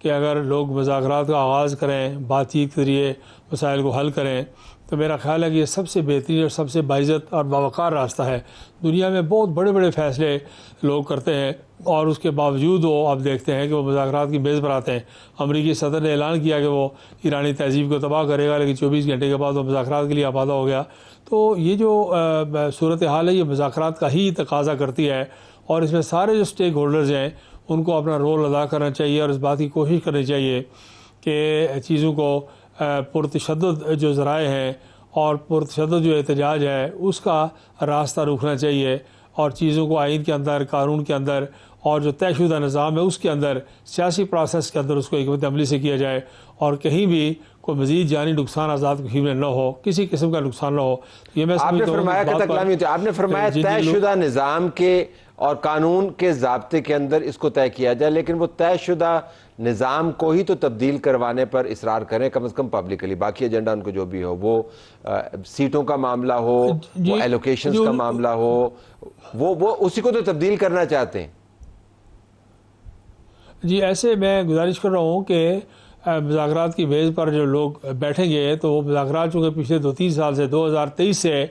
कि अगर लोग मुज़ाकरात का आगाज़ करें, बातचीत के ज़रिए मसाइल को हल करें, तो मेरा ख़्याल है कि ये सबसे बेहतरीन और सबसे बाइज़्ज़त और बावक़ार रास्ता है। दुनिया में बहुत बड़े बड़े फ़ैसले लोग करते हैं और उसके बावजूद वो आप देखते हैं कि वो मुज़ाकरात की मेज़ पर आते हैं। अमरीकी सदर ने ऐलान किया कि वो ईरानी तहज़ीब को तबाह करेगा, लेकिन 24 घंटे के बाद वो मुज़ाकरात के लिए आमादा हो गया। तो ये जो सूरत हाल है, ये मुज़ाकरात का ही तकाज़ा करती है और इसमें सारे जो स्टेक होल्डर्स हैं उनको अपना रोल अदा करना चाहिए और इस बात की कोशिश करनी चाहिए कि चीज़ों को पुरतशद्दुद जो ज़राए हैं और पुरतशद्दुद जो एहतजाज है उसका रास्ता रोकना चाहिए और चीज़ों को आइन के अंदर, कानून के अंदर और जो तयशुदा निज़ाम है उसके अंदर, सियासी प्रोसेस के अंदर उसको हिकमत अमली से किया जाए और कहीं भी कोई मज़ीद जानी नुकसान आज़ाद कश्मीर में न हो, किसी किस्म का नुकसान न हो। ये मैं आपने फरमाया तयशुदा निज़ाम के और कानून के ज़ाब्ते के अंदर इसको तय किया जाए, लेकिन वो तयशुदा निज़ाम को ही तो तब्दील करवाने पर इसरार करें कम से कम पब्लिकली। बाकी एजेंडा उनको जो भी हो, वो सीटों का मामला हो, वो एलोकेशंस का मामला हो, वो उसी को तो तब्दील करना चाहते हैं। जी ऐसे मैं गुजारिश कर रहा हूँ कि मुज़ाकरात की मेज़ पर जो लोग बैठेंगे तो वो मुज़ाकरात चूँकि पिछले 2-3 साल से 2023 से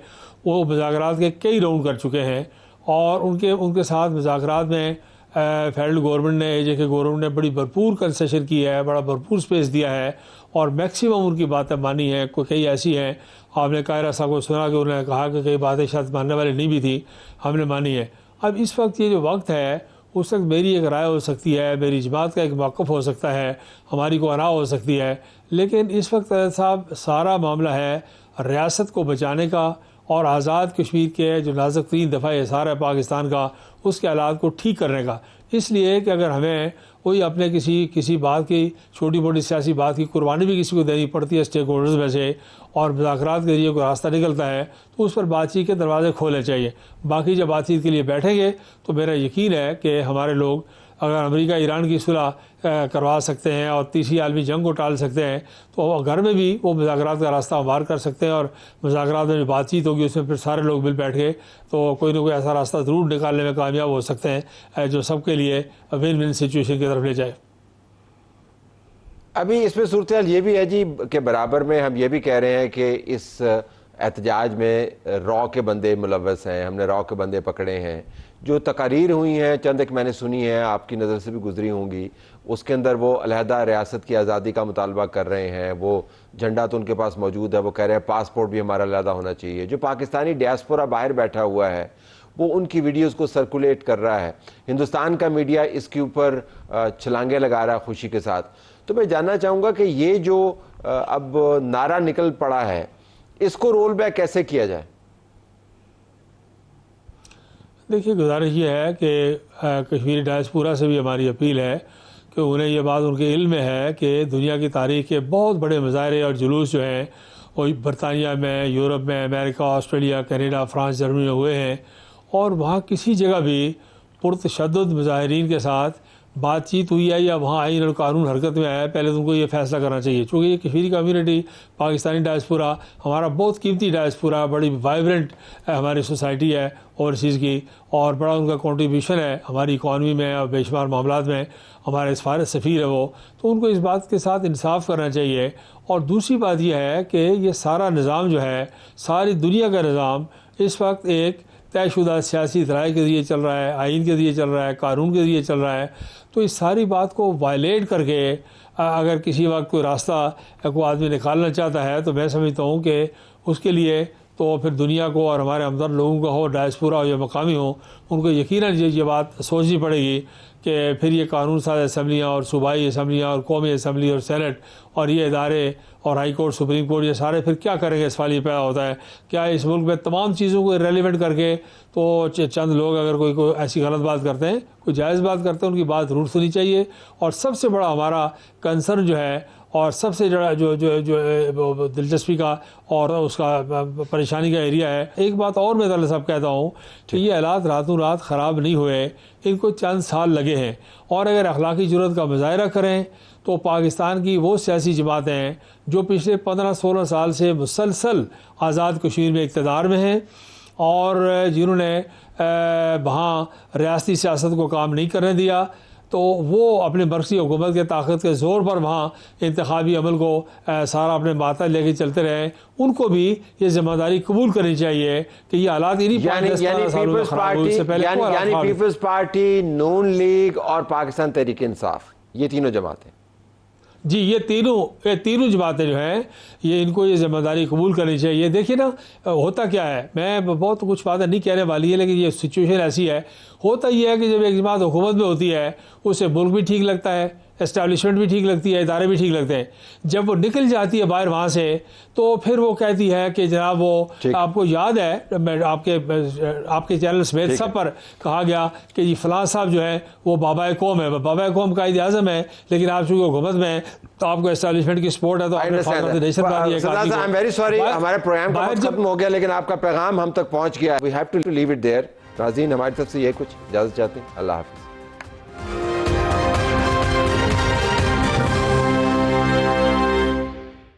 वो मुज़ाकरात के कई राउंड कर चुके हैं और उनके साथ मुज़ाकरात में फेडरल गवर्नमेंट ने, AJK गवर्नमेंट ने बड़ी भरपूर कंसेशन की है, बड़ा भरपूर स्पेस दिया है और मैक्सिमम उनकी बातें मानी हैं। कई ऐसी हैं, आपने कायरा साहब को सुना कि उन्होंने कहा कि कई बातें शायद मानने वाली नहीं भी थी, हमने मानी है। अब इस वक्त ये जो वक्त है उस वक्त मेरी एक राय हो सकती है, मेरी जमात का एक मौक़िफ़ हो सकता है, हमारी को अना हो सकती है, लेकिन इस वक्त साहब सारा मामला है रियासत को बचाने का और आज़ाद कश्मीर के जो नाजुक तरीन दफ़ा हिसार है पाकिस्तान का, उसके हालात को ठीक करने का। इसलिए कि अगर हमें कोई अपने किसी बात की, छोटी मोटी सियासी बात की कुर्बानी भी किसी को देनी पड़ती है स्टेक होल्डर्स में से और मुज़ाकरात के जरिए कोई रास्ता निकलता है तो उस पर बातचीत के दरवाज़े खोलने चाहिए। बाकी जब बातचीत के लिए बैठेंगे तो मेरा यकीन है कि हमारे लोग अगर अमेरिका ईरान की सुलह करवा सकते हैं और तीसरी आलमी जंग को टाल सकते हैं, तो घर में भी वो मुज़ाकरात का रास्ता हमवार कर सकते हैं और मुज़ाकरात में जो बातचीत होगी उसमें फिर सारे लोग मिल बैठ के तो कोई ना कोई ऐसा रास्ता ज़रूर निकालने में कामयाब हो सकते हैं जो सबके लिए विन विन सिचुएशन की तरफ ले जाए। अभी इसमें सूरत हाल ये भी है जी के बराबर में हम ये भी कह रहे हैं कि इस एहतजाज में रॉ के बंदे मुलव्वस हैं, हमने रॉ के बंदे पकड़े हैं। जो तकारीर हुई हैं चंद एक मैंने सुनी है, आपकी नज़र से भी गुजरी होंगी, उसके अंदर वो अलहदा रियासत की आज़ादी का मुतालबा कर रहे हैं। वो झंडा तो उनके पास मौजूद है, वो कह रहे हैं पासपोर्ट भी हमारा अलहदा होना चाहिए। जो पाकिस्तानी डियास्पोरा बाहर बैठा हुआ है वो उनकी वीडियोस को सर्कुलेट कर रहा है। हिंदुस्तान का मीडिया इसके ऊपर छलांगे लगा रहा है खुशी के साथ। तो मैं जानना चाहूँगा कि ये जो अब नारा निकल पड़ा है इसको रोल बैक कैसे किया जाए? देखिए, गुजारिश ये है कि कश्मीरी डायस्पोरा से भी हमारी अपील है कि उन्हें ये बात उनके इल्म में है कि दुनिया की तारीख के बहुत बड़े मुजाहरे और जुलूस जो हैं वो बरतानिया में, यूरोप में, America, Australia, Canada, France, Germany में हुए हैं और वहाँ किसी जगह भी पुरतशद्दुद मुजाहिरीन के साथ बातचीत हुई है या वहाँ आईन और कानून हरकत में आया है, पहले तो उनको ये फैसला करना चाहिए। चूँकि ये कश्मीरी कम्युनिटी, पाकिस्तानी डायस्पोरा हमारा बहुत कीमती डायस्पोरा, बड़ी वाइब्रेंट हमारी सोसाइटी है ओवरसीज़ की और बड़ा उनका कंट्रीब्यूशन है हमारी इकॉनमी में और बेशुमार मामलात में, हमारे सफारत सफ़ीर है वो, तो उनको इस बात के साथ इंसाफ करना चाहिए। और दूसरी बात यह है कि ये सारा निज़ाम जो है, सारी दुनिया का निज़ाम इस वक्त एक तयशुदा सियासी राय के ज़रिए चल रहा है, आइन के ज़रिए चल रहा है, कानून के ज़रिए चल रहा है। तो इस सारी बात को वायलेट करके अगर किसी वक्त कोई रास्ता को आदमी निकालना चाहता है तो मैं समझता हूँ कि उसके लिए तो फिर दुनिया को और हमारे हमदर्द लोगों का हो, डायस्पोरा हो या मकामी हो, उनको यकीनन ये बात सोचनी पड़ेगी कि फिर ये कानून साज असम्बलियाँ और सूबाई असम्बलियाँ और कौमी असम्बली और सेनेट और ये इदारे और हाई कोर्ट, सुप्रीम कोर्ट, ये सारे फिर क्या करेंगे? सवाल ये पैदा होता है क्या इस मुल्क में तमाम चीज़ों को रेलिवेंट करके तो चंद लोग अगर कोई ऐसी गलत बात करते हैं, कोई जायज़ बात करते हैं, उनकी बात ज़रूर सुनी चाहिए। और सबसे बड़ा हमारा कंसर्न जो है और सबसे बड़ा जो दिलचस्पी का और उसका परेशानी का एरिया है, एक बात और मैं दरअसल साहब कहता हूँ कि ये हालात रातों रात ख़राब नहीं हुए, इनको चंद साल लगे हैं। और अगर अखलाकी जुर्रत का मुजाहरा करें तो पाकिस्तान की वो सियासी जमातें हैं जो पिछले 15-16 साल से मुसलसल आज़ाद कश्मीर में इक़्तिदार में हैं और जिन्होंने वहाँ रियासती सियासत को काम नहीं करने दिया, तो वो अपने मरकज़ी हुकूमत के ताकत के ज़ोर पर वहाँ इंतखाबी अमल को सारा अपने माता लेके चलते रहे। उनको भी ये जिम्मेदारी कबूल करनी चाहिए कि ये हालात इन्हीं पीपल्स पार्टी, नून लीग और पाकिस्तान तहरीक इंसाफ, ये तीनों जमातें जी, ये तीनों जमातें जो हैं ये इनको ये जिम्मेदारी कबूल करनी चाहिए। देखिए ना, होता क्या है, मैं बहुत कुछ बातें नहीं कहने वाली है लेकिन ये सिचुएशन ऐसी है, होता ये है कि जब एक जमात हुकूमत में होती है उससे मुल्क भी ठीक लगता है, एस्टैब्लिशमेंट भी ठीक लगती है, इदारे भी ठीक लगते हैं। जब वो निकल जाती है बाहर वहाँ से तो फिर वो कहती है कि जनाब वो आपको याद है मैं आपके चैनल समेत सब पर कहा गया कि जी फलां साहब जो है वो बाबा कौम है, बाबा कौम कायद आज़म है, लेकिन आप चूँकि हुकूमत में है तो आपको एस्टैब्लिशमेंट की सपोर्ट है तो आपने वेरी सॉरी हमारे प्रोग्राम का वक्त खत्म हो गया लेकिन आपका पैगाम हम तक पहुँच गया। We have to leave it there. नाज़रीन, हमारी तरफ से ये कुछ इजाज़त चाहते हैं। अल्लाह हाफ़िज़।